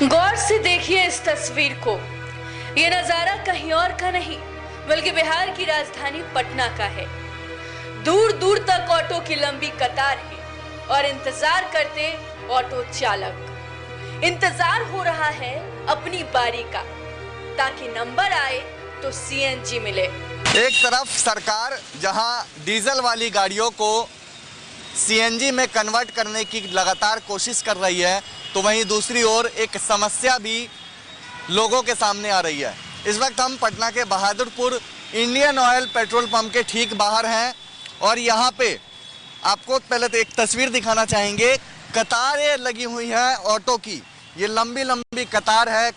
गौर से देखिए इस तस्वीर को। ये नजारा कहीं और का नहीं बल्कि बिहार की राजधानी पटना का है। दूर दूर तक ऑटो की लंबी कतार है और इंतजार करते ऑटो चालक। इंतजार हो रहा है अपनी बारी का, ताकि नंबर आए तो सीएनजी मिले। एक तरफ सरकार जहां डीजल वाली गाड़ियों को सीएनजी में कन्वर्ट करने की लगातार कोशिश कर रही है, तो वहीं दूसरी ओर एक समस्या भी लोगों के सामने आ रही है। इस वक्त हम पटना के Bahadurpur Indian oil petrol pump के ठीक बाहर हैं और यहाँ पे आपको पहले तो एक तस्वीर दिखाना चाहेंगे। कतारें लगी हुई हैं ऑटो की, ये लंबी लंबी कतार है,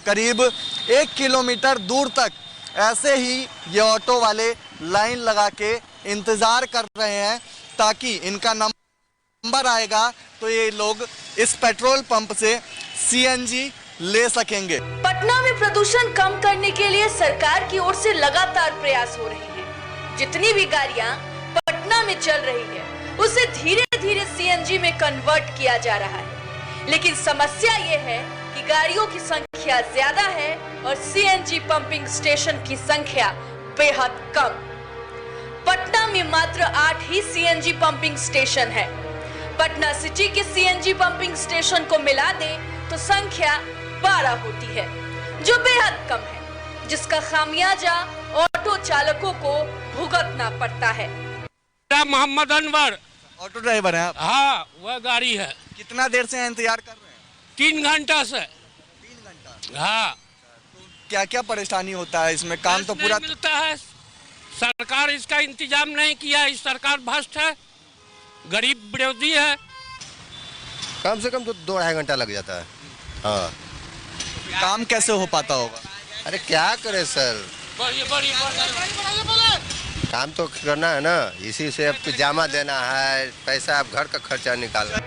करीब 1 किलोमीटर दूर तक ऐसे ही ये ऑटो वाले लाइन लगा के इंतजार कर रहे हैं ताकि इनका नंबर आएगा तो ये लोग इस पेट्रोल पंप से सीएनजी ले सकेंगे। पटना में प्रदूषण कम करने के लिए सरकार की ओर से लगातार प्रयास हो रहे हैं। जितनी भी गाड़ियां पटना में चल रही है उसे धीरे धीरे सीएनजी में कन्वर्ट किया जा रहा है, लेकिन समस्या ये है कि गाड़ियों की संख्या ज्यादा है और सीएनजी पंपिंग स्टेशन की संख्या बेहद कम। पटना में मात्र 8 ही सीएनजी पंपिंग स्टेशन है। पटना सिटी के सीएनजी पंपिंग स्टेशन को मिला दे तो संख्या 12 होती है, जो बेहद कम है, जिसका खामियाजा ऑटो चालकों को भुगतना पड़ता है। मोहम्मद अनवर ऑटो ड्राइवर है आप? हाँ, वह गाड़ी है। कितना देर से इंतजार कर रहे हैं? 3 घंटा से। 3 घंटा? हाँ। तो क्या क्या परेशानी होता है इसमें? काम तो पूरा मिलता है, सरकार इसका इंतजाम नहीं किया। इस सरकार भ्रष्ट है, गरीब विरोधी है। कम से कम तो 2-2.5 घंटा लग जाता है। हाँ। काम कैसे हो पाता होगा? अरे क्या करे सर, काम तो करना है ना, इसी से अब जामा देना है, पैसा अब घर का खर्चा निकालना।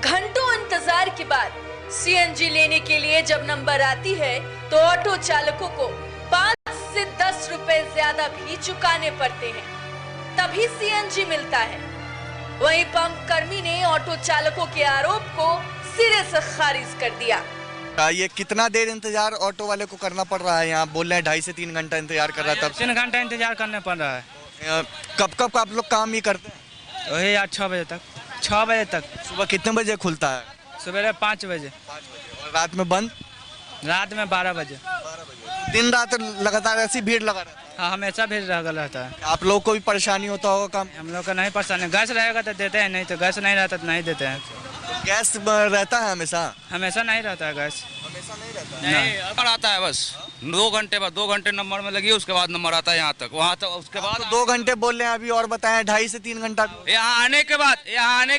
घंटों इंतजार के बाद सीएनजी लेने के लिए जब नंबर आती है तो ऑटो चालकों को 5 से 10 रुपए ज्यादा भी चुकाने पड़ते हैं, तभी सीएनजी मिलता है। वहीं पंप कर्मी ने ऑटो चालकों के आरोप को सिरे से खारिज कर दिया। ये कितना देर इंतजार ऑटो वाले को करना पड़ रहा है? यहाँ बोल रहे हैं 2.5 से 3 घंटा इंतजार कर रहा है। तब 3 घंटा इंतजार करना पड़ रहा है। कब आप लोग काम ही करते हैं? वही आज 6 बजे तक। 6 बजे तक। सुबह कितने बजे खुलता है? सवेरे 5 बजे। और रात में बंद? रात में 12 बजे। दिन रात लगातार ऐसी भीड़ लगा रहता है? हाँ, हमेशा भीड़ रहता है। आप लोग को भी परेशानी होता होगा काम? हम लोग का नहीं परेशानी, गैस रहेगा तो देते हैं, नहीं तो गैस नहीं रहता तो नहीं देते हैं। गैस रहता है हमेशा? हमेशा नहीं रहता है गैस। हमेशा नहीं रहता? नहीं, नंबर आता है बस 2 घंटे बाद। 2 घंटे नंबर में लगी, उसके बाद नंबर आता है यहाँ तक, वहाँ तक। उसके बाद 2 घंटे बोल रहे हैं अभी, और बताएं 2.5 से 3 घंटा। यहाँ आने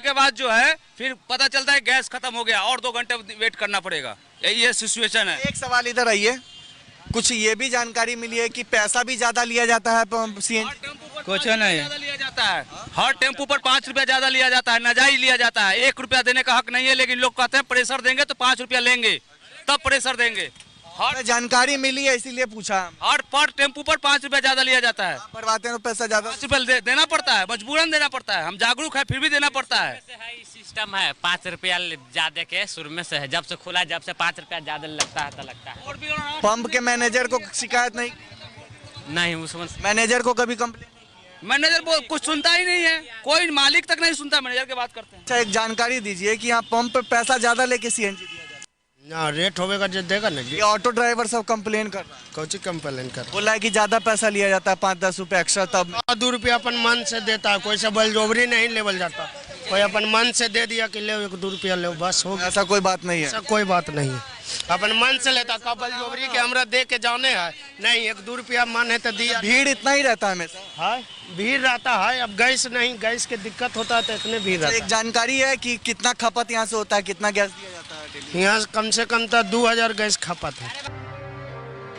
के बाद जो है फिर पता चलता है गैस खत्म हो गया और 2 घंटे वेट करना पड़ेगा। यही सिचुएशन है। एक सवाल इधर आइए, कुछ ये भी जानकारी मिली है कि पैसा भी ज्यादा लिया जाता है सीएनजी? कुछ नहीं लिया जाता है, हर टेम्पो पर 5 रुपया ज्यादा लिया जाता है, नाजायज लिया जाता है। 1 रुपया देने का हक नहीं है, लेकिन लोग कहते हैं प्रेशर देंगे तो 5 रुपया लेंगे, तब प्रेशर देंगे। हर जानकारी मिली है इसीलिए पूछा। हर पर टेम्पो पर 5 रुपया ज्यादा लिया जाता है। भरवाते हैं तो पैसा ज्यादा? 5 रुपया देना पड़ता है, मजबूरन देना पड़ता है। हम जागरूक है फिर भी देना पड़ता है। सिस्टम है 5 रुपया ज्यादा के शुरू में से है, जब से खुला जब से 5 रुपया ज्यादा लगता है तो लगता है। पंप के मैनेजर को शिकायत नहीं? उसमें मैनेजर को कभी कंप्लेन? मैनेजर कुछ सुनता ही नहीं है, कोई मालिक तक नहीं सुनता, मैनेजर की बात करते हैं। अच्छा, एक जानकारी दीजिए कि यहाँ पंप पे पैसा ज्यादा लेके सीएनजी दिया जाता है? ना, रेट होगा जो देगा ना जी। ये ऑटो ड्राइवर सब कंप्लेन कर रहा है। कौची कंप्लेन कर? बोला है कि ज्यादा पैसा लिया जाता है, 5-10 रुपए एक्स्ट्रा। तब 2 रुपया अपन मन से देता है, कोई से बलजोबरी नहीं लेवल जाता। कोई अपन मन से दे दिया कि ले 1-2 रुपया ले, बस हो गया। ऐसा कोई बात नहीं है? ऐसा कोई बात नहीं है, अपन मन से लेता। का बलजोबरी के हमरा दे के जाने है नहीं, 1-2 रुपया मन है तो दिया। भीड़ इतना ही रहता है हमेशा? है, भीड़ रहता है। अब गैस नहीं, गैस की दिक्कत होता है तो इतने भीड़ रहता है। एक जानकारी है कि कितना खपत यहाँ से होता है, कितना गैस दिया जाता है? यहाँ कम से कम तो 2000 गैस खपत है।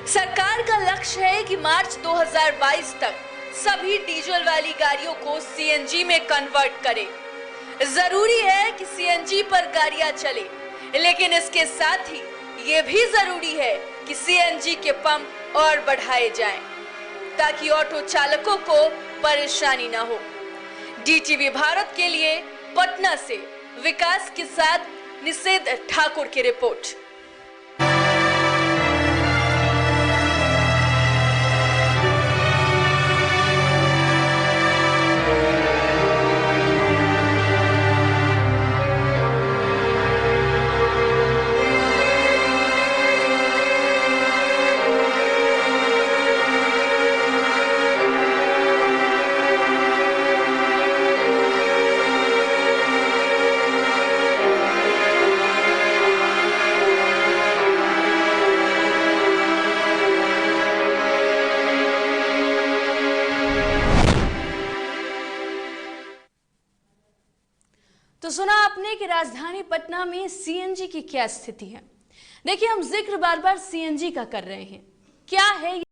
सरकार का लक्ष्य है कि मार्च 2022 तक सभी डीजल वाली गाड़ियों को सीएनजी में कन्वर्ट करे। जरूरी है कि सीएनजी पर गाड़ियां चले, लेकिन इसके साथ ही ये भी जरूरी है कि सीएनजी के पंप और बढ़ाए जाएं, ताकि ऑटो चालकों को परेशानी ना हो। डीटीवी भारत के लिए पटना से विकास के साथ निषेध ठाकुर की रिपोर्ट। तो सुना आपने कि राजधानी पटना में सीएनजी की क्या स्थिति है। देखिए, हम जिक्र बार बार सीएनजी का कर रहे हैं। क्या है